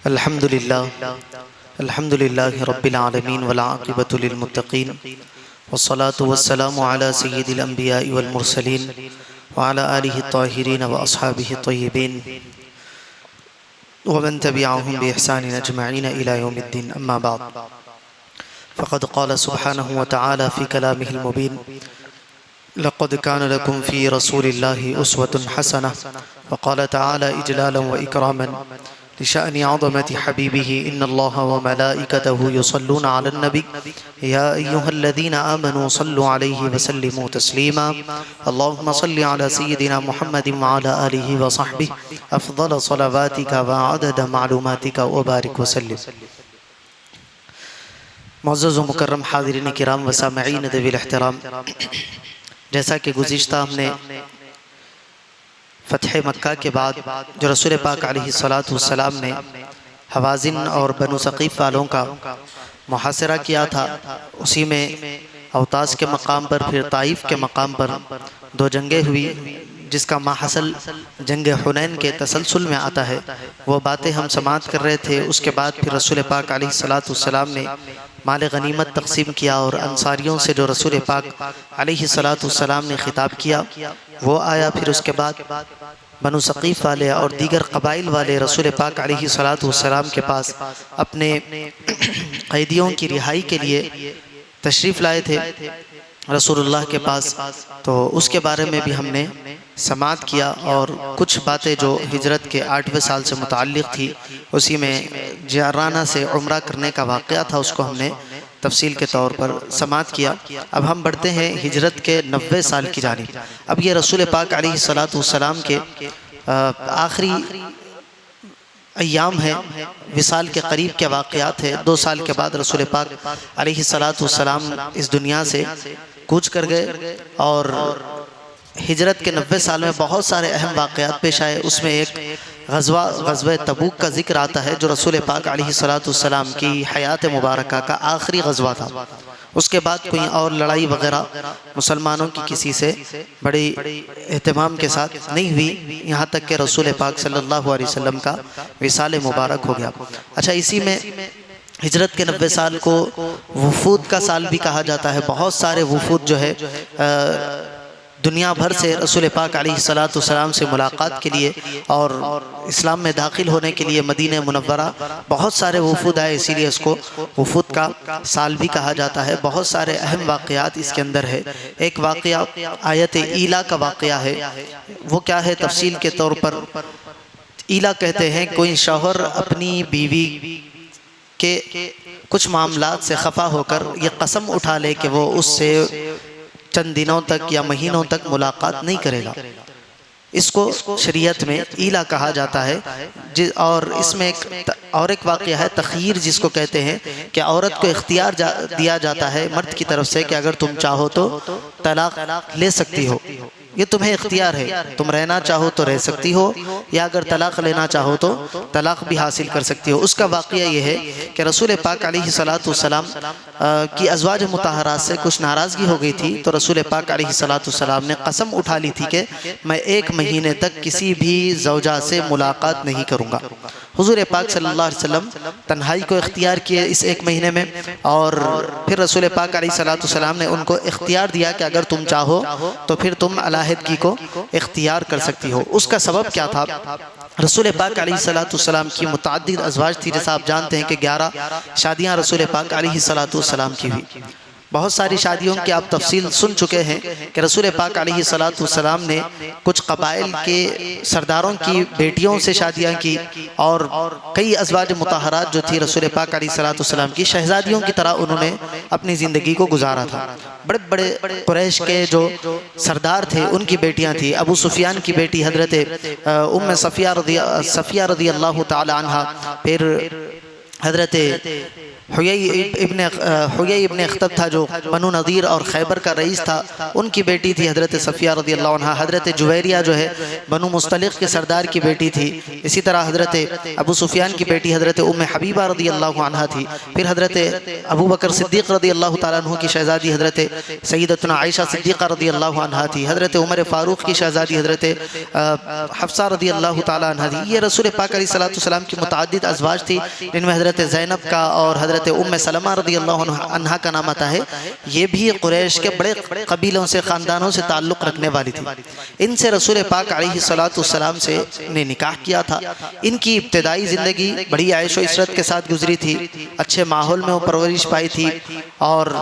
अल्हम्दुलिल्लाहि रब्बिल आलमीन वल आक़िबतु लिल मुत्तक़ीन वस्सलातु वस्सलामु अला सय्यिदिल अंबियाइ वल मुरसलीन व अला आलिहि त्ताहिरीन व अस्हाबिहि त्तय्यिबीन व मन तबिअहुम बि इहसानिन अजमईन इला यौमिद्दीन। अम्मा बाद फ़क़द क़ाल सुब्हानहु व तआला फ़ी कलामिहिल मुबीन लक़द कान लकुम फ़ी रसूलिल्लाहि उस्वतुन हसनह व क़ाल तआला इजलालन व इकरामन लिशाअनि अज़मति हबीबिही इन्नल्लाह व मलाइकतहु युसल्लूना अलन नबी या अय्युहल्लज़ीना आमनू सल्लु अलैहि व सल्लिमू तस्लीमा अल्लाहुम्मा सल्लि अला सय्यिदिना मुहम्मदिन व अला आलिहि व सहबिहि अफ़ज़ल सलावातिका व अदद मालूमातिका व बारिक व सल्लिम। मुअज़्ज़ज़ व मुकर्रम हाज़िरीन किराम व सामिईन ज़वील एहतराम, जैसा कि गुज़िश्ता हमने फ़तह मक्का के बाद जो रसूल पाक अलैहिस्सलातु वस्सलाम ने हवाज़िन और बनु सक़ीफ़ वालों का मुहासरा किया था, उसी में अवतास के मकाम पर फिर ताइफ के मकाम पर दो जंगें हुई, जिसका माहसल जंग हुनैन के तसलसल में आता है। वो बातें हम समाअत कर रहे थे। उसके बाद फिर रसूल पाक अलैहिस्सलातु वस्सलाम ने माल गनीमत तक़सीम किया और अंसारियों से जो रसूल पाक अलैहिस्सलातु वस्सलाम ने ख़िताब किया वो आया। फिर उसके बाद बनु सक़ीफ़ वाले और दीगर क़बाइल वाले रसूल पाक अलैहिस्सलातु वस्सलाम के पास अपने क़ैदियों की रिहाई के लिए तशरीफ़ लाए थे रसूलुल्लाह के पास। तो उसके बारे में भी हमने समाअत किया और कुछ बातें जो हिजरत के 8वें साल से मुताल्लिक़ थी, उसी में जियाराना से उम्रा करने का वाक़या था, उसको हमने तफसील के तौर पर समाअत किया। अब हम बढ़ते हैं हिजरत के 90 साल की जानिब। अब ये रसूल पाक अलैहिस्सलातु वस्सलाम के आखिरी अय्याम है, विसाल के करीब के वाक़यात है। 2 साल के बाद रसूल पाक अलैहिस्सलातु वस्सलाम इस दुनिया से कूच कर गए और हिजरत के 90 साल में बहुत सारे अहम वाक़यात पेश आए। उसमें एक ग़ज़वा तबूक का जिक्र आता है जो रसूल पाक अलैहिस्सलातु वस्सलाम की हयात मुबारका का आखिरी ग़ज़वा था। उसके बाद कोई और लड़ाई वग़ैरह मुसलमानों की किसी से बड़ी एहतमाम के साथ नहीं हुई, यहाँ तक कि रसूल पाक सल्लल्लाहु अलैहि वसल्लम का विसाल मुबारक हो गया। अच्छा, इसी में हिजरत के 90 साल को वफूद का साल भी कहा जाता है। बहुत सारे वफूद जो है दुनिया भर से रसूल पाक अलैहिस्सलातु वस्सलाम से मुलाकात के लिए और इस्लाम में दाखिल होने के लिए मदीना मुनव्वरा बहुत सारे वफूद आए, इसीलिए इसको वफूद का साल भी कहा जाता है। बहुत सारे अहम वाक़यात इसके अंदर है। एक वाक़या आयत ईला का वाक़या है। वो क्या है, तफसील के तौर पर ईला कहते हैं कोई शौहर अपनी बीवी के कुछ मामलात से खफा होकर ये कसम उठा ले कि वो उससे चंद दिनों तक या महीनों तक मुलाकात नहीं करेगा। इसको शरीयत में ईला कहा जाता है। और इसमें एक वाक़या है तख़यीर, जिसको कहते हैं कि औरत को इख्तियार दिया जाता है मर्द की तरफ से कि अगर तुम चाहो तो तलाक ले सकती हो। ये तुम्हें इख्तियार है, तुम रहना चाहो तो रह सकती हो या अगर तलाक लेना चाहो तो तलाक भी हासिल कर सकती हो। उसका वाक़या ये है कि रसूल पाक अलैहिस्सलातु वस्सलाम की अज़वाज मुतहरात से कुछ नाराज़गी हो गई थी, तो रसूल पाक अलैहिस्सलातु वस्सलाम ने कसम उठा ली थी कि मैं 1 महीने तक किसी भी ज़ौजा से मुलाकात नहीं करूँगा। हुज़ूर पाक सल्लल्लाहु अलैहि वसल्लम तन्हाई को इख्तियार किए इस 1 महीने में, और फिर रसूल पाक अलैहिस्सलातु वस्सलाम ने उनको इख्तियार दिया कि अगर तुम चाहो तो फिर तुम अलहदगी को इख्तियार कर सकती हो। उसका सबब क्या था, रसूल पाक अलैहिस्सलातु वस्सलाम की मुतअद्दिद अज़वाज थी। जैसा आप जानते हैं कि 11 शादियाँ रसूल पाक अलैहिस्सलातु वस्सलाम की हुई। बहुत सारी शादियों की आप तफसील सुन चुके हैं कि रसूल पाक अलैहिस्सलातु वस्सलाम ने कुछ कबाइल के सरदारों की बेटियों से शादियां की और कई अज़वाज मुतहरात जो थी रसूल पाक अलैहिस्सलातु वस्सलाम की शहजादियों की तरह उन्होंने अपनी ज़िंदगी को गुजारा था। बड़े बड़े कुरैश के जो सरदार थे उनकी बेटियां थी। अबू सुफियान की बेटी हज़रत उम्मे सफ़िया रज़ी अल्लाहु ताला अन्हा, फिर हज़रत हुयई इब्न अख्तब था जो बनु नज़ीर और खैबर का रईस था, उनकी बेटी थी हज़रत सफ़िया रज़ियल्लाहु अन्हा। हज़रत जुवैरिया जो है बनु मुस्तलिक़ के सरदार की बेटी थी। इसी तरह हज़रत अबू सुफियान की बेटी हज़रत उम्मे हबीबा रज़ियल्लाहु अन्हा थी। फिर हज़रत अबू बकर सिद्दीक़ रज़ियल्लाहु ताला अन्हु की शहज़ादी हज़रत सय्यदतुना आयशा सिद्दीक़ा रज़ियल्लाहु अन्हा थी। हज़रत उमर फ़ारूक़ की शहज़ादी हज़रत हफ्सा रज़ियल्लाहु ताला अन्हा थी। ये रसूल पाक अलैहिस्सलातु वस्सलाम की मुतअद्दिद अज़वाज थी, जिनमें हज़रत ज़ैनब का और हज़रत उम्मे सलमा रज़ियल्लाहु अन्हा का नाम आता है। ये भी कुरैश के बड़े कबीलों से, ख़ानदानों से ताल्लुक़ रखने वाली थी। इनसे रसूल पाक अलैहिस्सलातु वस्सलाम से ने निकाह किया था। इनकी इब्तिदाई ज़िंदगी बड़ी ऐश व इशरत के साथ गुजरी थी। अच्छे माहौल में वो परवरिश पाई थी और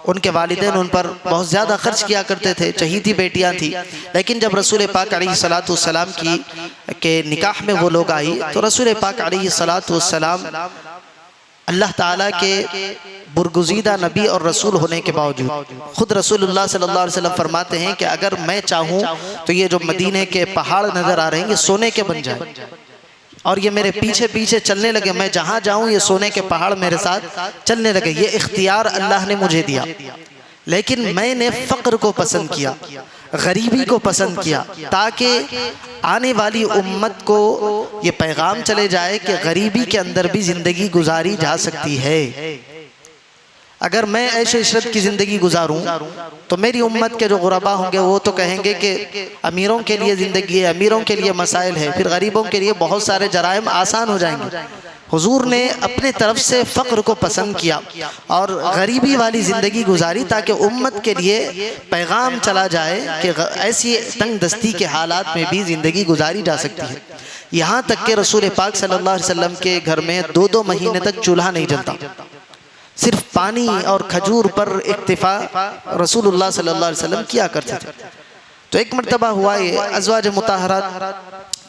उनके वालिदैन उन पर बहुत ज़्यादा खर्च किया करते थे। चहीती बेटियां थी। लेकिन जब रसूल पाक अलैहिस्सलातु वस्सलाम के निकाह में वो लोग आई तो रसूल पाक अलैहिस्सलातु वस्सलाम अल्लाह ताला के बुरगुज़ीदा नबी और रसूल होने के बावजूद ख़ुद रसूलुल्लाह सल्लल्लाहु अलैहि वसल्लम फरमाते हैं कि अगर मैं चाहूँ तो ये जो मदीने के पहाड़ नज़र आ रहे हैं ये सोने के बन जाए और ये मेरे पीछे पीछे चलने लगे। मैं जहाँ जाऊँ ये सोने के पहाड़ मेरे साथ चलने लगे। ये इख्तियार अल्लाह ने मुझे दिया। लेकिन मैंने फ़क्र को पसंद किया, गरीबी को पसंद किया, ताकि आने वाली उम्मत को ये पैगाम चले जाए कि गरीबी के अंदर भी ज़िंदगी गुजारी जा सकती है। अगर मैं ऐसे इशरत की ज़िंदगी गुजारूं तो मेरी उम्मत के जो गुरबा होंगे वो तो कहेंगे कि अमीरों के लिए ज़िंदगी है, अमीरों के लिए मसाइल है, फिर गरीबों के लिए बहुत सारे जराइम आसान हो जाएंगे। हुजूर ने अपने तरफ से फ़क्र को पसंद किया और गरीबी वाली ज़िंदगी गुजारी ताकि उम्मत के लिए पैगाम चला जाए कि ऐसी तंग दस्ती के हालात में भी ज़िंदगी गुजारी जा सकती है। यहाँ तक कि रसूल पाक सल्लल्लाहु अलैहि वसल्लम के घर में 2-2 महीने तक चूल्हा नहीं जलता। सिर्फ पानी और खजूर पर इक्तिफा रसूलुल्लाह सल्लल्लाहु अलैहि वसल्लम किया करते थे। तो एक मरतबा हुआ ये अज़वाज मुताहरात,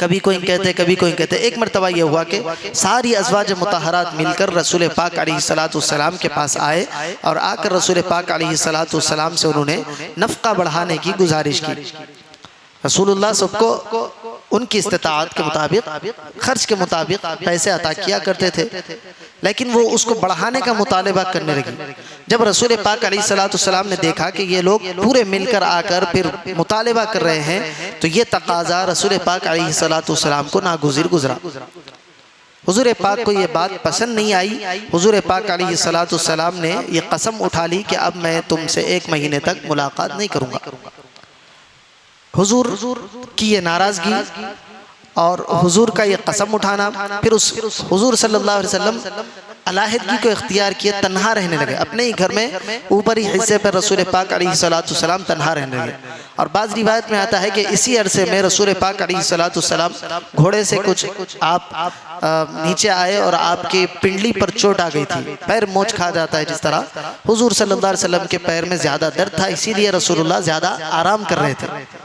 कभी कोई कहते कभी कोई कहते, एक मरतबा ये हुआ कि सारी अज़वाज मुताहरात मिलकर रसूल पाक अलैहिस्सलातु वस्सलाम के पास आए और आकर रसूल पाक अलैहिस्सलातु वस्सलाम से उन्होंने नफ़क़ा बढ़ाने की गुजारिश की। रसूलुल्लाह सबको उनकी इस्तिताअत के मुताबिक, खर्च के मुताबिक पैसे अता किया करते थे, लेकिन वो उसको बढ़ाने का मुतालबा करने लगी। जब रसूल पाक अलैहिस्सलातु वस्सलाम ने देखा कि ये लोग पूरे मिलकर आकर फिर मुतालबा कर रहे हैं तो ये तकाज़ा रसूल पाक अलैहिस्सलातु वस्सलाम को नागुज़िर गुज़रा। हुज़ूर पाक को ये बात पसंद नहीं आई। हुज़ूर पाक अलैहिस्सलातु वस्सलाम ने ये कसम उठा ली कि अब मैं तुमसे 1 महीने तक मुलाकात नहीं करूँगा। हुजूर की ये नाराज़गी और हुजूर का ये कसम उठाना, फिर उस हुजूर सल्लल्लाहु अलैहि वसल्लम अलहदगी को इख्तियार किए, तन्हा रहने लगे अपने ही घर में ऊपरी हिस्से पर रसूल पाक अलैहिस्सलातु वस्सलाम तन्हा रहने लगे। और बाज़ रिवायत में आता है कि इसी अरसे में रसूल पाक अलैहिस्सलातु वस्सलाम घोड़े से कुछ आप नीचे आए और आपकी पिंडली पर चोट आ गई थी, पैर मोच खा जाता है जिस तरह। हुजूर सल्लल्लाहु अलैहि वसल्लम के पैर में ज़्यादा दर्द था, इसीलिए रसूलुल्लाह ज़्यादा आराम कर रहे थे।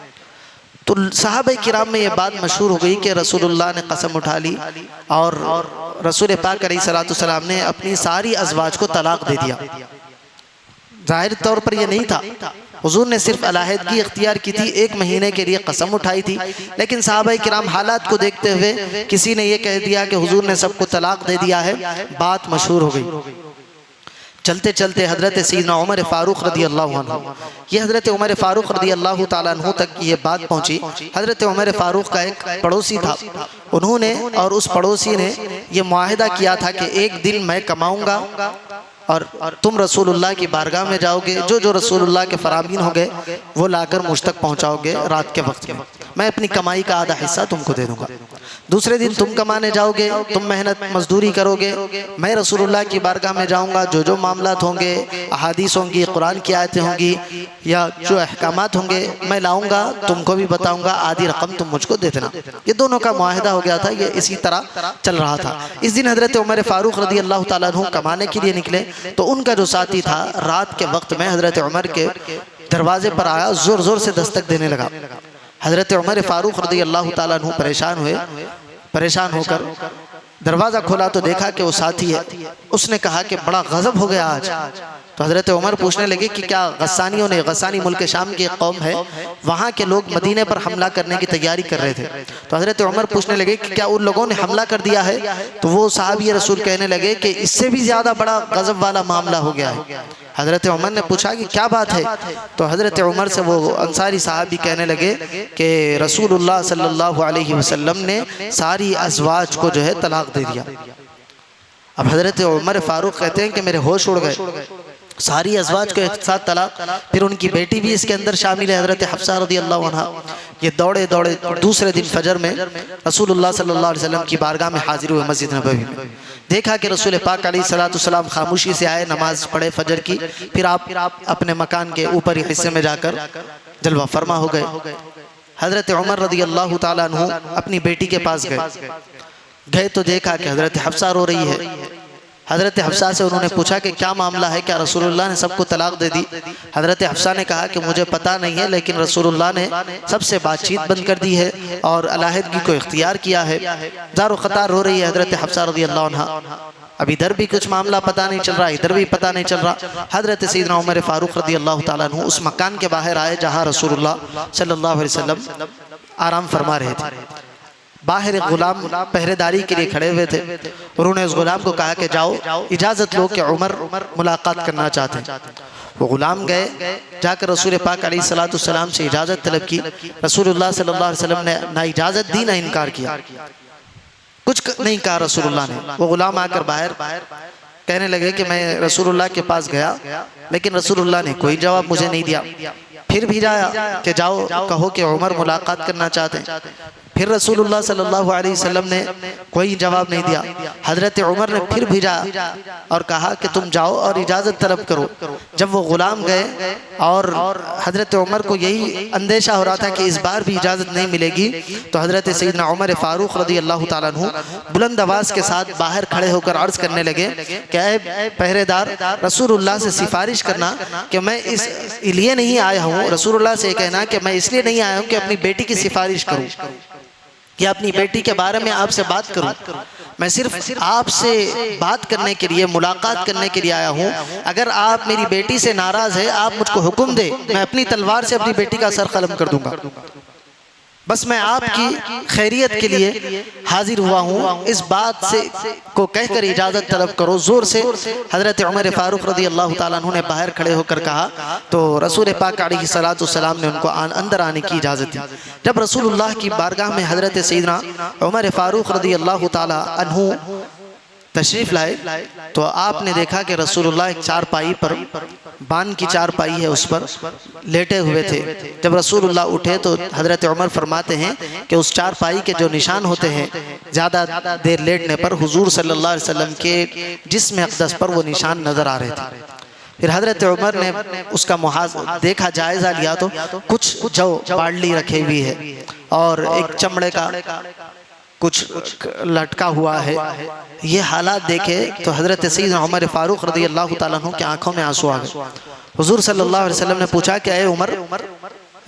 तो सहाबा किराम में ये बात मशहूर हो गई कि रसूलुल्लाह ने कसम उठा ली और रसूल पाक अलैहिस्सलातु वस्सलाम ने अपनी सारी अज़वाज को तलाक दे दिया। ज़ाहिर तौर पर यह नहीं था, हुजूर ने सिर्फ अलहदगी इख्तियार की थी, 1 महीने के लिए कसम उठाई थी। लेकिन सहाबा किराम हालात को देखते हुए किसी ने यह कह दिया कि हुजूर ने सबको तलाक दे दिया है, बात मशहूर हो गई। चलते चलते हज़रत सैयदना उमर फ़ारूक़ रज़ियल्लाहु अन्हु, ये हज़रत उमर फ़ारूक़ रज़ियल्लाहु ताला अन्हु तक ये बात पहुँची। हज़रत उमर फ़ारूक़ का एक पड़ोसी था, उन्होंने और उस पड़ोसी ने ये मुआहिदा किया था कि एक दिन मैं कमाऊँगा और तुम रसूलुल्लाह की बारगाह में जाओगे, जो रसूलुल्लाह के फरामीन होंगे वो लाकर मुझ तक पहुँचाओगे रात के वक्त में, मैं अपनी कमाई का आधा हिस्सा तुमको दे दूँगा। दूसरे दिन तुम कमाने जाओगे, तुम मेहनत मजदूरी करोगे, मैं रसूलुल्लाह की बारगाह में जाऊँगा, जो मामलात होंगे, अहादीस होंगी, कुरान की आयतें होंगी या जो अहकामात होंगे मैं लाऊँगा, तुमको भी बताऊँगा, आधी रकम तुम मुझको दे देना। ये दोनों का मुआहिदा हो गया था, ये इसी तरह चल रहा था। इस दिन हज़रत उमर फ़ारूक़ रज़ियल्लाहु ताला अन्हु कमाने के लिए निकले तो उनका जो साथी था रात के वक्त में हज़रत उमर के दरवाजे पर आया, ज़ोर ज़ोर से दस्तक देने लगा। हज़रत उमर फ़ारूक़ रज़ियल्लाहु ताला अन्हु परेशान हुए, परेशान होकर दरवाज़ा खोला तो देखा कि वो साथी है। उसने कहा कि बड़ा गज़ब हो गया आज, तो हज़रत उमर पूछने लगे कि क्या गस्सानियों ने, गस्सानी मुल्क शाम की कौम है, वहाँ के लोग मदीने पर हमला करने की तैयारी कर रहे थे। तो हज़रत उमर पूछने लगे कि क्या उन लोगों ने हमला कर दिया है? तो वो सहाबी रसूल कहने लगे कि इससे भी ज़्यादा बड़ा गज़ब वाला मामला हो गया है। हज़रत उमर ने पूछा कि क्या बात है? तो हज़रत उमर से वो अंसारी साहबी कहने लगे कि रसूलुल्लाह सल्लल्लाहु अलैहि वसल्लम ने सारी अज़वाज को जो है तलाक दे दिया। अब हज़रत उमर फ़ारूक कहते हैं कि मेरे होश उड़ गए, सारी अज़वाज को एक साथ तलाक, फिर उनकी बेटी भी इसके अंदर शामिल है, हज़रत हफ्सा रज़ियल्लाहु अन्हा। ये दौड़े दौड़े दूसरे दिन फजर में रसूलुल्लाह सल्लल्लाहु अलैहि वसल्लम की बारगाह में हाजिर हुए मस्जिद नबवी में। देखा कि रसूल पाक अलैहिस्सलाम खामोशी से आए, नमाज पढ़े फजर की, फिर आप अपने मकान के ऊपरी हिस्से में जाकर जलवा फरमा हो गए। हज़रत उमर रज़ियल्लाहु ताला अन्हु अपनी बेटी के पास गए तो देखा कि हज़रत हफ्सा रो रही है। हज़रत हफ्सा से उन्होंने पूछा कि क्या मामला है, क्या रसूलुल्लाह ने सबको तलाक दे दी? हज़रत हफ्सा ने कहा कि मुझे पता नहीं है, लेकिन रसूलुल्लाह ने सबसे बातचीत बंद कर दी है और अलहदगी को इख्तियार किया है। ज़ारो क़तार रो रही है हज़रत हफ्सा रज़ियल्लाहु अन्हा। अब इधर भी कुछ मामला पता नहीं चल रहा, इधर भी पता नहीं चल रहा। हज़रत सैयदना उमर फ़ारूक रज़ियल्लाहु ताला अन्हु उस मकान के बाहर आए जहाँ रसूलुल्लाह सल्लल्लाहु अलैहि वसल्लम आराम फरमा रहे थे। बाहर एक गुलाम पहरेदारी के लिए खड़े हुए थे। उन्होंने उस गुलाम को कहा कि जाओ, इजाज़त लो कि उमर मुलाकात करना चाहते हैं। वो गुलाम गए, जाकर रसूल पाक अलैहिस्सलाम से इजाज़त तलब की। रसूलुल्लाह सल्लल्लाहु अलैहि वसल्लम ने ना इजाज़त दी ना इनकार किया, कुछ नहीं कहा रसूलुल्लाह ने। वो गुलाम आकर बाहर कहने लगे कि मैं रसूलुल्लाह के पास गया, लेकिन रसूलुल्लाह ने कोई जवाब मुझे नहीं दिया। फिर भेजाया कि जाओ कहो कि उमर मुलाकात करना चाहते हैं। फिर रसूलुल्लाह सल्लल्लाहु अलैहि वसल्लम ने कोई जवाब नहीं दिया। हज़रत उमर ने फिर भेजा और कहा कि तुम जाओ और इजाज़त तलब करो। जब वो ग़ुलाम गए और हज़रत उमर को यही अंदेशा हो रहा था कि इस बार भी इजाज़त नहीं मिलेगी, तो हज़रत सैयदना उमर फ़ारूक रज़ियल्लाहु ताला अन्हु बुलंद आवाज़ के साथ बाहर खड़े होकर अर्ज़ करने लगे कि ऐ पहरेदार, रसूलुल्लाह से सिफारिश करना कि मैं इसलिए नहीं आया हूँ, रसूलुल्लाह से कहना कि मैं इसलिए नहीं आया हूँ कि अपनी बेटी की सिफारिश करूँ या अपनी बेटी के बारे में आपसे बात करूं। मैं सिर्फ आपसे बात करने के लिए, मुलाकात करने के लिए आया हूं। अगर आप मेरी बेटी से नाराज़ है, आप मुझको हुक्म दे, मैं अपनी तलवार से अपनी बेटी का सर कलम कर दूंगा। बस मैं आपकी खैरियत के लिए हाजिर हुआ हूँ, इस बात से को कहकर इजाज़त तलब करो। ज़ोर से हज़रत उमर फ़ारूक रज़ियल्लाहु ताला अन्हु ने बाहर खड़े होकर कहा, तो रसूल पाक अलैहिस्सलाम ने उनको अंदर आने की इजाज़त दी। जब रसूलुल्लाह की बारगाह में हज़रत सैयदना उमर फ़ारूक रज़ियल्लाहु ताला अन्हु तशरीफ़ लाए, तो आपने देखा कि रसूलुल्लाह एक चारपाई पर, बान की चारपाई है, उस पर लेटे हुए थे। जब रसूलुल्लाह उठे तो हज़रत उमर फरमाते हैं कि उस चारपाई के जो निशान होते हैं, ज़्यादा देर लेटने पर हुजूर सल्लल्लाहु अलैहि वसल्लम के जिस्म अक़दस पर वो निशान नज़र आ रहे थे। फिर हज़रत उमर ने उसका देखा, जायज़ा लिया तो कुछ जौ बाड़ली रखी हुई है और एक चमड़े का कुछ लटका हुआ है। ये हालात देखे तो हज़रत सैयदना उमर फ़ारूक रज़ियल्लाहु ताला अन्हु की आंखों में आंसू आ गए। हुजूर सल्लल्लाहु अलैहि वसल्लम ने पूछा कि ऐ उमर,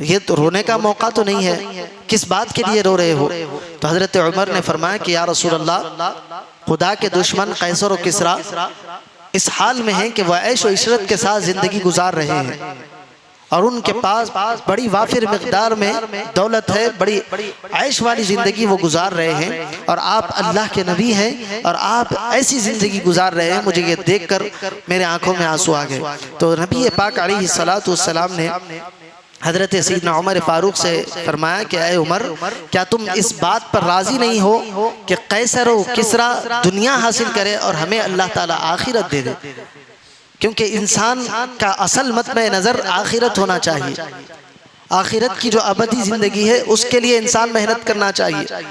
ये तो रोने का मौका तो नहीं है, किस बात के लिए रो रहे हो? तो हज़रत उमर ने फरमाया कि या रसूल अल्लाह, खुदा के दुश्मन कैसर और किसरा इस हाल में हैं कि वह ऐश व इशरत के साथ ज़िंदगी गुजार रहे हैं और उनके पास बड़ी वाफिर मिक़दार में दौलत है, बड़ी ऐश वाली ज़िंदगी वो गुजार रहे हैं, और आप अल्लाह के नबी हैं और आप ऐसी ज़िंदगी गुजार रहे हैं, मुझे ये देखकर मेरे आंखों में आंसू आ गए। तो नबी पाक अलैहिस्सलातु वस्सलाम ने हज़रत सैयदना उमर फ़ारूक से फरमाया कि ऐ उमर, क्या तुम इस बात पर राज़ी नहीं हो कि कैसर व किसरा दुनिया हासिल करे और हमें अल्लाह ताला आखिरत दे दे? क्योंकि इंसान का असल मतमे नज़र आखिरत होना चाहिए। आखिरत की जो अबदी ज़िंदगी है उसके लिए इंसान मेहनत करना चाहिए।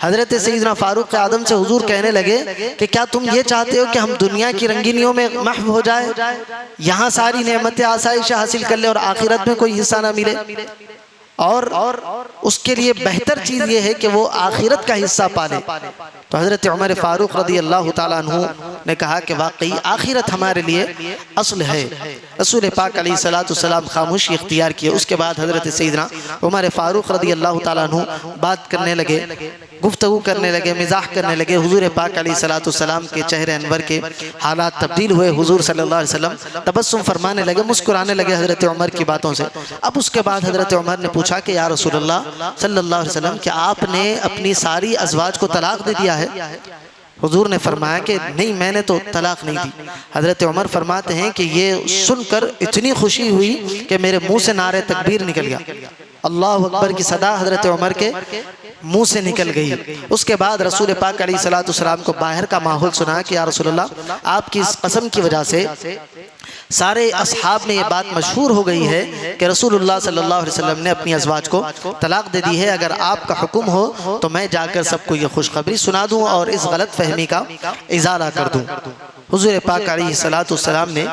हज़रत सैयदना फ़ारूक आदम से हुजूर कहने लगे कि क्या तुम ये चाहते हो कि हम दुनिया की रंगीनियों में महव हो जाए, यहाँ सारी नेमतें आसाइश हासिल कर ले और आखिरत में कोई हिस्सा ना मिले? और उसके लिए बेहतर चीज़ ये है कि वो आखिरत का हिस्सा पाले। तो हज़रत उमर फ़ारूक रज़ियल्लाहु ताला अन्हु ने कहा कि वाकई आखिरत हमारे लिए असल है। रसूल पाक अलैहिस्सलातु वस्सलाम खामोशी इख्तियार किए। उसके बाद हज़रत सैयदना उमर फ़ारूक रज़ियल्लाहु ताला अन्हु बात करने लगे गुफ्तगू करने लगे, मिजाह करने लगे। हुजूर पाक अलैहिस्सलाम के चेहरे अनवर के हालात तब्दील हुए। हुजूर सल्लल्लाहु अलैहि वसल्लम तबस्सुम फरमाने लगे, मुस्कुराने लगे हज़रत उमर की बातों से। अब उसके बाद हज़रत उमर ने पूछा कि या रसूलल्लाह सल्लल्लाहु अलैहि वसल्लम, क्या आपने अपनी सारी अज़वाज को तलाक दे दिया है? हुजूर ने फरमाया कि नहीं, मैंने तो तलाक नहीं दी। हज़रत उमर फरमाते हैं कि ये सुनकर इतनी खुशी हुई कि मेरे मुंह से नारे तकबीर निकल गया। अल्लाह अकबर की सदा हज़रत उमर के मुंह से निकल गई। उसके बाद रसूल पाक अलैहिस्सलाम को बाहर का माहौल सुना कि या रसूलल्लाह, आपकी इस कसम की वजह से सारे असहाब में ये बात मशहूर हो गई है कि रसूलुल्लाह सल्लल्लाहु अलैहि वसल्लम ने अपनी अज़वाज को तलाक दे दी है। अगर आपका हुक्म हो तो मैं जाकर सबको ये खुशखबरी सुना दूँ और इस गलत फहमी का इज़ाला कर दूँ। हुज़ूर पाक अलैहिस्सलाम ने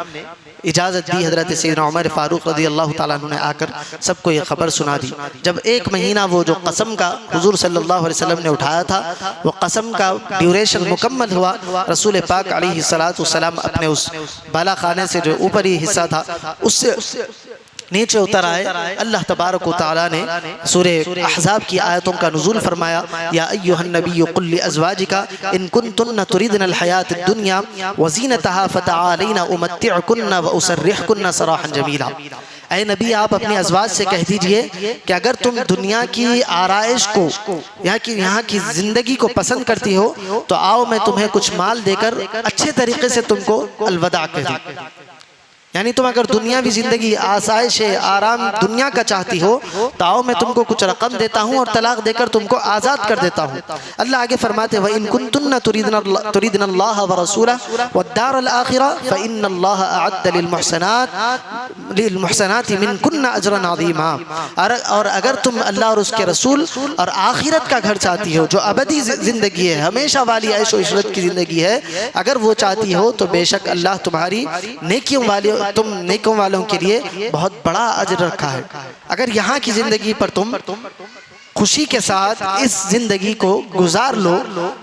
इजाज़त दी। हज़रत सैयदना उमर फ़ारूक रज़ियल्लाहु ताला अन्हु ने आकर सबको ये ख़बर सुना दी। जब एक महीना वो जो कसम का हुज़ूर सल्लल्लाहु अलैहि वसल्लम ने उठाया था, वो कसम का ड्यूरेशन मुकम्मल हुआ। रसूल पाक अलैहिस्सलाम अपने उस बाला खाने से जो ऊपरी हिस्सा था उससे नीचे उतर आए। अल्लाह तबारक व तआला ने सूरे अहज़ाब की आयतों का नुज़ूल फरमाया, या अय्युहन नबिय्यु कुल लिअज़वाजिका इन कुन्तुन्न तुरिदनल हयातद दुनिया व ज़ीनतहा फ़तआलैना उमत्तिअकुन्न व उसर्रिहकुन्न सराहन जमीला। ऐ नबी, आप अपनी अज़वाज से कह दीजिए कि अगर तुम दुनिया की आराइश को, यहाँ की ज़िंदगी को पसंद करती हो तो आओ मैं तुम्हें कुछ माल देकर अच्छे तरीके से तुमको अलविदा कह दूँ। यानी तुम अगर दुनियावी ज़िंदगी, आसाइश, आराम दुनिया का चाहती हो तो आओ मैं तुमको कुछ रकम देता हूँ और तलाक देकर तुमको आज़ाद कर देता हूँ। अल्लाह आगे फरमाते व इन कुन्तुन्ना तुरीदनल्लाह व रसूलहु वद्दारल आखिरा फ़इन्नल्लाह अअद्द लिलमुहसनाति मिनकुन्ना अजरन अज़ीमा। और अगर तुम अल्लाह और उसके रसूल और आखिरत का घर चाहती हो, जो अबदी ज़िंदगी है, हमेशा वाली ऐश व इशरत की ज़िंदगी है, अगर वो चाहती हो तो बेशक अल्लाह तुम्हारी नेकों वालों के लिए बहुत बड़ा अजर रखा है। अगर यहाँ की ज़िंदगी पर तुम खुशी के साथ इस ज़िंदगी को गुजार लो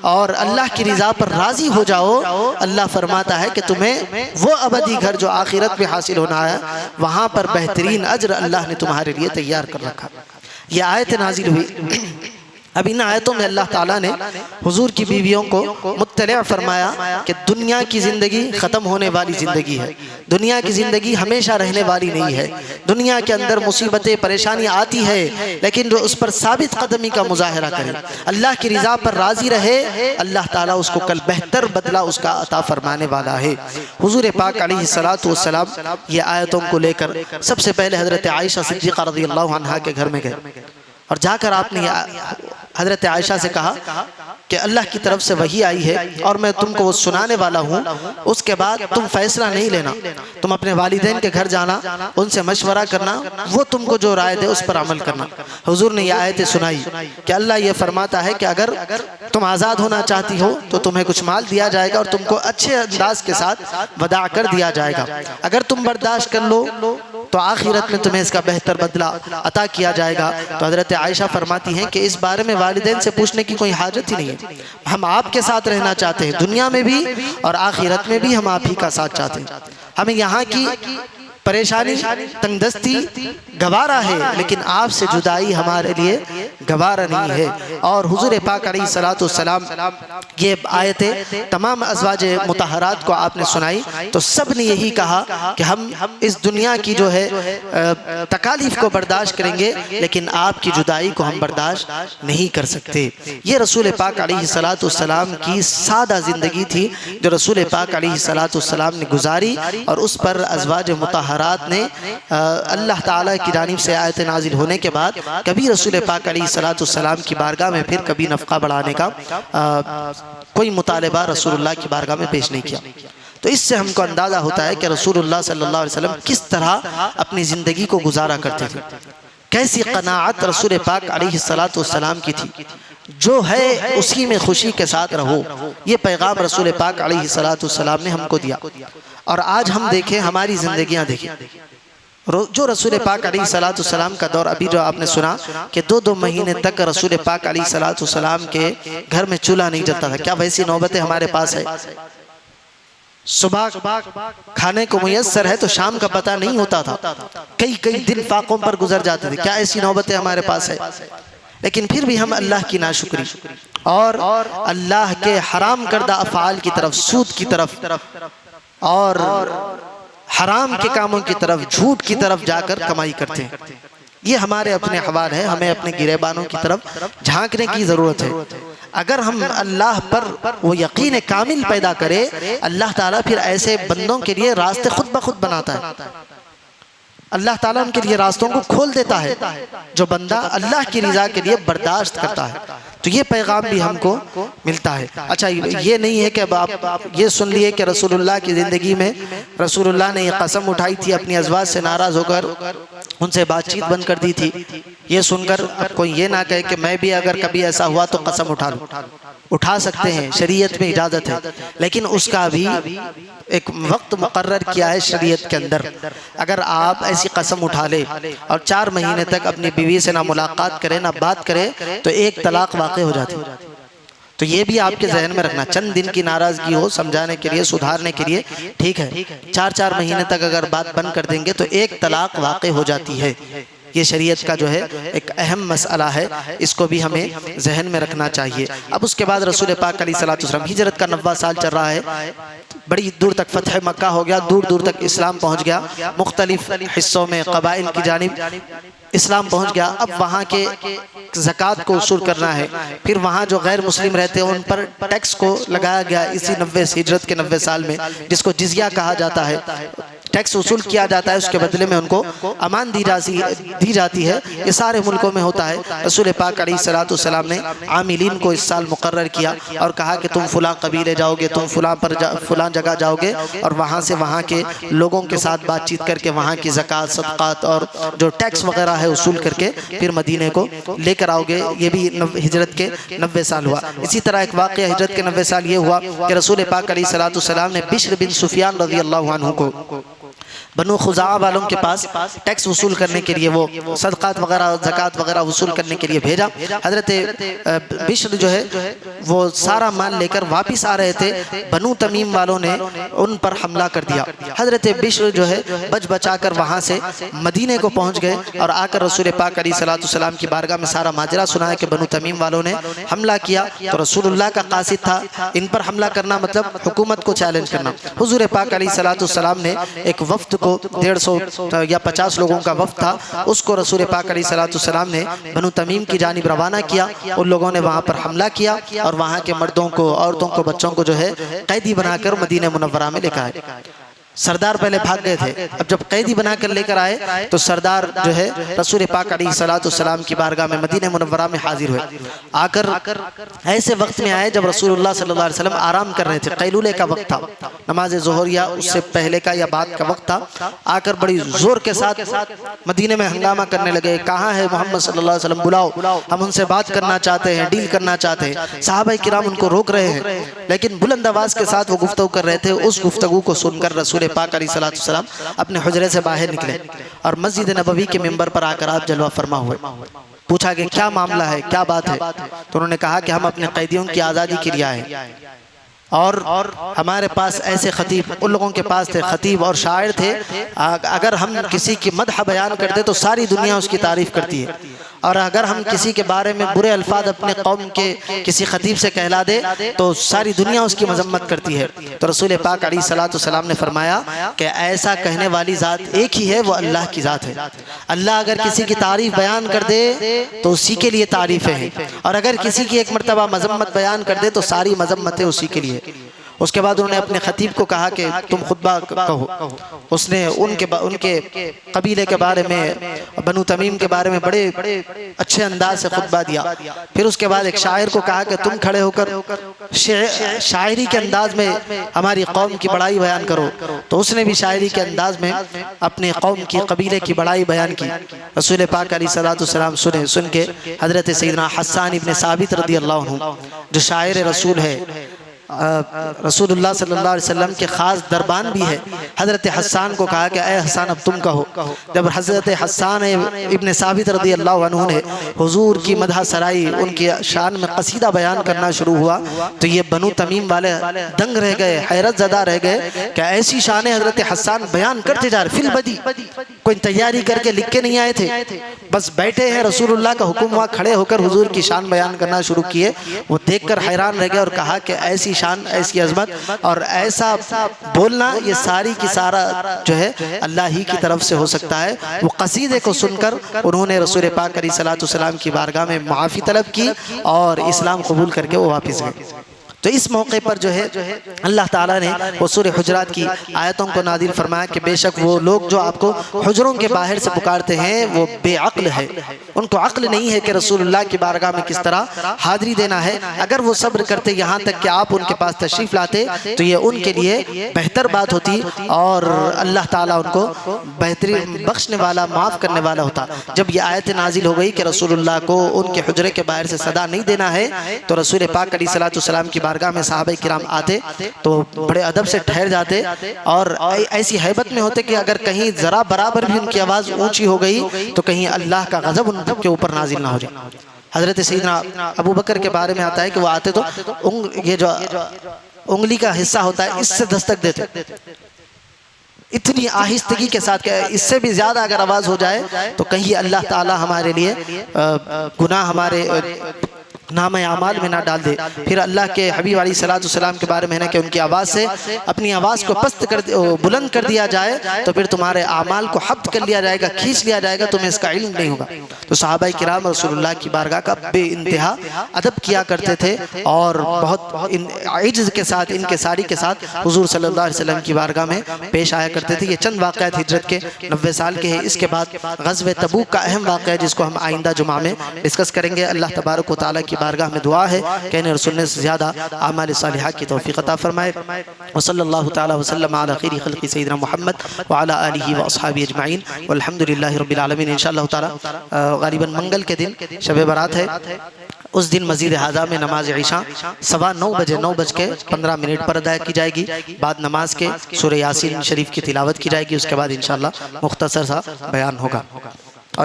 और अल्लाह की रज़ा पर राज़ी हो जाओ, अल्लाह फरमाता है कि तुम्हें वो अबदी घर जो आखिरत में हासिल होना है, वहाँ पर बेहतरीन अजर अल्लाह ने तुम्हारे लिए तैयार कर रखा। ये आयत नाजिल हुई। अब इन आयतों में अल्लाह ताला ने हुजूर की बीवियों को मुत्तलिअ फरमाया कि दुनिया की ज़िंदगी ख़त्म होने वाली ज़िंदगी है, दुनिया की ज़िंदगी हमेशा रहने वाली नहीं है। दुनिया के अंदर मुसीबतें, परेशानियाँ आती है, लेकिन जो उस पर साबित कदमी का मुजाहरा करे, अल्लाह की रज़ा पर राज़ी रहे, अल्लाह ताला उसको कल बेहतर बदला उसका अता फरमाने वाला है। हुजूर पाक अलैहिस्सलातु वस्सलाम ये आयतों को लेकर सबसे पहले हज़रत आयशा सिद्दीक़ा रज़ियल्लाहु अन्हा के घर में गए और जाकर आपने हज़रत आयशा से कहा कि अल्लाह की तरफ से वही आई है और मैं तुमको वो सुनाने वाला हूँ। उसके बाद तुम फैसला नहीं लेना, तुम अपने वालिदैन के घर जाना, उनसे मशवरा करना, वो तुमको जो राय दे उस पर अमल करना। हुजूर ने यह आयतें सुनाई कि अल्लाह ये फरमाता है कि अगर तुम आज़ाद होना चाहती हो तो तुम्हें कुछ माल दिया जाएगा और तुमको अच्छे अंदाज के साथ वदा कर दिया जाएगा। अगर तुम बर्दाश्त कर लो तो आखिरत में तुम्हें इसका बेहतर बदला अता किया जाएगा। तो हज़रत आयशा फरमाती हैं कि इस बारे में वालिदैन से पूछने की कोई हाजत ही नहीं है। हम आपके साथ रहना चाहते हैं, दुनिया में भी और आखिरत में भी हम आप ही का साथ चाहते हैं। हमें यहाँ की परेशानी, तंगदस्ती गवारा है, लेकिन आपसे जुदाई हमारे लिए गवारा नहीं है। और हुजूर पाक अलैहिस्सलातु वस्सलाम ये आयतें तमाम अज़वाज मुतहरात को आपने सुनाई तो सब ने यही कहा कि हम इस दुनिया की जो है तकालीफ को बर्दाश्त करेंगे, लेकिन आपकी जुदाई को हम बर्दाश्त नहीं कर सकते। ये रसूल पाक अलैहिस्सलातु वस्सलाम की सादा ज़िंदगी थी जो रसूल पाक अलैहिस्सलातु वस्सलाम ने गुजारी, और उस पर अज़वाज मुतहरात ने अल्लाह ताला की जानिब से आयत नाजिल होने के बाद कभी रसूल पाक अलैहिस्सलातु वस्सलाम की बारगाह में फिर कभी नफ़क़ा बढ़ाने का कोई मुतालबा रसूलुल्लाह की बारगाह में पेश नहीं किया। तो इससे हमको अंदाज़ा होता है कि रसूलुल्लाह सल्लल्लाहु अलैहि वसल्लम किस तरह अपनी ज़िंदगी को गुजारा करते थे, कैसी क़नाअत रसूल पाक अलैहिस्सलातु वस्सलाम की थी। जो है उसी में खुशी के साथ रहो, ये पैगाम रसूल पाक अलैहिस्सलातु वस्सलाम ने हमको दिया। और आज हम देखें, हमारी ज़िंदगियाँ देखें, जो रसूल पाक अलैहिस्सलातु वस्सलाम का दौर अभी जो आपने सुना कि 2-2 महीने तक रसूल पाक अलैहिस्सलातु वस्सलाम के घर में चूल्हा नहीं जलता था। क्या वैसी नौबतें हमारे पास है? सुबह खाने को मुयस्सर है तो शाम का पता नहीं होता था, कई दिन फाकों पर गुजर जाते थे। क्या ऐसी नौबतें हमारे पास है? लेकिन फिर भी हम अल्लाह की नाशुक्री, और अल्लाह के हराम करदा अफ़आल की तरफ, सूद की तरफ और हराम के कामों की तरफ, झूठ की तरफ जाकर कमाई करते हैं। ये हमारे अपने हवाल है, हमें अपने गिरेबानों की तरफ झांकने की ज़रूरत है। अगर हम अल्लाह पर वो यकीन कामिल पैदा करें, अल्लाह ताला फिर ऐसे बंदों के लिए रास्ते खुद ब खुद बनाता है। अल्लाह ताला उनके लिए रास्तों को खोल देता है, जो बंदा अल्लाह की रज़ा के लिए बर्दाश्त करता है। तो ये पैगाम भी हमको मिलता है। अच्छा, ये नहीं है कि अब आप ये सुन लिए कि रसूलुल्लाह की ज़िंदगी में रसूलुल्लाह ने ये कसम उठाई थी, अपनी अज़वाज से नाराज़ होकर उनसे बातचीत बंद कर दी थी। ये सुनकर अब कोई ये ना कहे कि मैं भी अगर कभी ऐसा हुआ तो कसम उठा लूँ। उठा सकते हैं, शरीयत में इजाज़त है, लेकिन उसका भी एक वक्त मुकर्रर किया है शरीयत के अंदर। अगर आप ऐसी कसम उठा ले और 4 महीने तक अपनी बीवी से ना मुलाकात करें ना बात करें तो एक तलाक वाक़ई हो जाती है। तो ये भी आपके जहन में रखना, चंद दिन की नाराज़गी हो समझाने के लिए, सुधारने के लिए, ठीक है। 4-4 महीने तक अगर बात बंद कर देंगे तो एक तलाक वाक़ई हो जाती है। ये शरीयत का जो है एक अहम मसला है, इसको भी हमें जहन में रखना चाहिए। अब उसके बाद रसूल पाक अलैहिस्सलातु वस्सलाम हिजरत का 90वां साल चल रहा है, बड़ी दूर तक फतह मक्का हो गया, दूर दूर तक इस्लाम पहुँच गया, मुख्तलिफ हिस्सों में कबाइल की जानिब इस्लाम पहुँच गया। अब वहाँ के ज़कात को वसूल करना है, फिर वहाँ जो गैर मुस्लिम रहते हैं उन पर टैक्स को लगाया गया इसी 90 हिजरत के 90 साल में, जिसको जिज़िया कहा जाता है। टैक्स वसूल किया जाता है, उसके बदले में उनको अमान दी जाती है। ये सारे मुल्कों में होता है। रसूल पाक अलैहिस्सलातु वस्सलाम ने आमिलीन को इस साल मुकर्रर किया और कहा कि तुम फलां कबीले जाओगे, तुम फलां जगह जाओगे और वहाँ से वहाँ के लोगों के साथ बातचीत करके वहाँ की ज़कात, सदक़ात और जो टैक्स वगैरह है वसूल करके फिर मदीने को लेकर आओगे। ये भी हिजरत के 90 साल हुआ। इसी तरह एक वाक़या हिजरत के 90 साल ये हुआ कि रसूल पाक अलैहिस्सलातु वस्सलाम ने बिश्र बिन सुफियान रज़ियल्लाहु अन्हु को बनु खुज़ा वालों के पास टैक्स वसूल करने के लिए, वो सदक़ात वगैरह ज़कात वगैरह वसूल करने के लिए भेजा। हज़रत बिश्र जो है वो सारा माल लेकर वापस आ रहे थे, बनु तमीम वालों ने उन पर हमला कर दिया। हज़रत बिश्र जो है बच बचा कर वहाँ से मदीने को पहुँच गए और आकर रसूल पाक अलैहिस्सलातु वस्सलाम की बारगाह में सारा माजरा सुनाया कि बनु तमीम वालों ने हमला किया। तो रसूलुल्लाह का कासिद था इन पर हमला करना मतलब हुकूमत को चैलेंज करना। हुज़ूर पाक अलैहिस्सलातु वस्सलाम ने एक वफ्द को 150 या 50 लोगों का वफ्द था, उसको रसूल पाक अलैहिस्सलातु वस्सलाम ने बनु तमीम की जानिब रवाना किया। उन लोगों ने वहाँ पर हमला किया और वहाँ के मर्दों को, औरतों को, बच्चों को जो है कैदी बनाकर मदीने मुनव्वरा में लेकर आए। सरदार पहले भाग गए थे, अब जब कैदी बनाकर लेकर आए तो सरदार जो है रसूल पाक अलैहिस्सलातु वस्सलाम की बारगाह में मदीने मुनव्वरा में हाजिर हुए। आकर ऐसे वक्त में आए जब रसूलुल्लाह सल्लल्लाहु अलैहि वसल्लम आराम कर रहे थे, कैलूले का वक्त था, नमाज ज़ोहर या उससे पहले का या बाद का वक्त था। आकर बड़ी जोर के साथ मदीने में हंगामा करने लगे, कहाँ है मोहम्मद सल्लल्लाहु अलैहि वसल्लम, बुलाओ, हम उनसे बात करना चाहते हैं, डील करना चाहते हैं। सहाबाए किराम उनको रोक रहे हैं, लेकिन बुलंद आवाज़ के साथ वो गुफ्तगू कर रहे थे। उस गुफ्तगू को सुनकर रसूल पाक अलैहिस्सलातु वस्सलाम अपने हुजरे से बाहर निकले और मस्जिद नबवी के मिंबर पर आकर आप जलवा फरमा हुए। पूछा कि क्या मामला है, क्या बात है? तो उन्होंने कहा कि हम अपने कैदियों की आज़ादी के लिए आए और हमारे पास ऐसे खतीब, उन लोगों के पास थे खतीब और शायर थे, अगर हम किसी की मदह बयान करते तो सारी दुनिया उसकी तारीफ़ करती है, और अगर हम किसी के बारे में बुरे अल्फाज अपने कौम के किसी खतीब से कहला दे तो सारी दुनिया उसकी मजम्मत करती है। तो रसूल पाक अलैहिस्सलातु वस्सलाम ने फरमाया कि ऐसा कहने वाली ज़ात एक ही है, वो अल्लाह की ज़ात है। अल्लाह अगर किसी की तारीफ़ बयान कर दे तो उसी के लिए तारीफ़ें हैं, और अगर किसी की एक मरतबा मजम्मत बयान कर दे तो सारी मजम्मतें उसी के लिए। उसके बाद उन्होंने अपने खतीब को कहा कि तुम खुतबा कहो। उसने उनके कबीले के बारे में, बनु तमीम के बारे में बड़े अच्छे अंदाज से खुतबा दिया। फिर उसके बाद एक शायर को कहा कि तुम खड़े होकर शायरी के अंदाज में हमारी कौम की बड़ाई बयान करो। तो उसने भी शायरी के अंदाज में अपने कौम की, कबीले की बड़ाई बयान की। रसूल पाक अलैहिस्सलातु वस्सलाम सुन के हज़रत सैयदना हस्सान इब्न साबित रज़ियल्लाहु अन्हु जो शायर रसूल है रसूलुल्लाह सल्लल्लाहु अलैहि वसल्लम के ख़ास दरबान भी है। हज़रत हस्सान को कहा कि ए हस्सान अब तुम कहो। जब हज़रत हस्सान इब्न साबित रज़ी अल्लाहु अन्हु ने हुजूर की मदह सराई, उनकी शान में कसीदा बयान करना शुरू हुआ तो ये बनु तमीम वाले दंग रह गए, हैरत ज़दा रह गए कि ऐसी शान हज़रत हस्सान बयान करते जा रहे। फिल बदी कोई तैयारी करके लिख के नहीं आए थे, बस बैठे हैं, रसूलुल्लाह का हुक्म हुआ, खड़े होकर हुजूर की शान बयान करना शुरू किए। वो देखकर हैरान रह गए और कहा कि ऐसी शान, ऐसी अजमत और ऐसा बोलना, ये सारी की सारा जो है अल्लाह ही की तरफ से हो सकता है। वो कसीदे को सुनकर उन्होंने रसूल पाक अलैहिस्सलातु वस्सलाम की बारगाह में माफ़ी तलब की और इस्लाम कबूल करके वो वापस गए। तो इस मौके पर जो है अल्लाह ताला ने वो सूरह हुजरात की आयतों को नादिल फरमाया कि बेशक वो लोग जो आपको हुजरों के बाहर से पुकारते हैं वो बेअक्ल है, उनको अक्ल नहीं है कि रसूलुल्लाह की बारगाह में किस तरह हाज़िरी देना है। अगर वो सब्र करते यहाँ तक कि आप उनके पास तशरीफ़ लाते तो ये उनके लिए बेहतर बात होती और अल्लाह ताला उनको बेहतरीन बख्शने वाला, माफ़ करने वाला होता। जब ये आयत नाजिल हो गई कि रसूलुल्लाह को उनके हुजरे के बाहर से सदा नहीं देना है तो रसूल पाक अलैहिस्सलातु वस्सलाम की बारगाह में सहाबा किराम आते तो बड़े अदब से ठहर जाते और ऐसी हैबत में होते कि अगर कहीं जरा बराबर भी उनकी आवाज़ ऊंची हो गई तो कहीं अल्लाह का गज़ब उनके ऊपर नाजिल ना हो जाए। हज़रत सैयदना अबू बकर के बारे में आता है कि वो आते तो ये जो उंगली का हिस्सा होता है इससे दस्तक देते, इतनी आहिस्तगी के साथ, इससे भी ज़्यादा अगर आवाज़ हो जाए तो कहीं अल्लाह ताला हमारे लिए गुनाह हमारे नाम आमाल में ना डाल दे। फिर अल्लाह के हबीब अलैहिस्सलातु वस्सलाम के बारे में है ना कि उनकी आवाज़ से अपनी आवाज़ को पस्त कर बुलंद कर दिया जाए तो फिर तुम्हारे आमाल को हब्त कर लिया जाएगा, खींच लिया जाएगा, तुम्हें इसका इल्म नहीं होगा। तो सहाबा किराम रसूलुल्लाह की बारगाह का बेइंतहा अदब किया करते थे और बहुत इज्ज़त के साथ, इनके सारी के साथ हुजूर सल्लल्लाहु अलैहि वसल्लम की बारगाह में पेश आया करते थे। ये चंद वाक़यात हिजरत के 90 साल के हैं। इसके बाद ग़ज़वे तबूक का अहम वाक़या जिसको हम आइंदा जुमा में डिस्कस करेंगे। अल्लाह तबारक व तआला की बारगाह में दुआ है कहने और सुनने से ज़्यादा आमाल सालिहा की तौफ़ीक़ अता फरमाए। व सल्लल्लाहु तआला व सल्लम अला खैरि खल्क़ि सय्यिदिना मुहम्मद व अला आलिहि व अस्हाबिहि अजमईन वल्हम्दुलिल्लाहि रब्बिल आलमीन। इंशाअल्लाह ताला ग़ालिबन मंगल के दिन शब बारात है, उस दिन मस्जिद हाजा में नमाज इशा 9:15 बजे 9:15 पर अदा की जाएगी। बाद नमाज के सूरह यासीन शरीफ की तिलावत की जाएगी। उसके बाद इंशाअल्लाह मुख्तसर सा बयान होगा।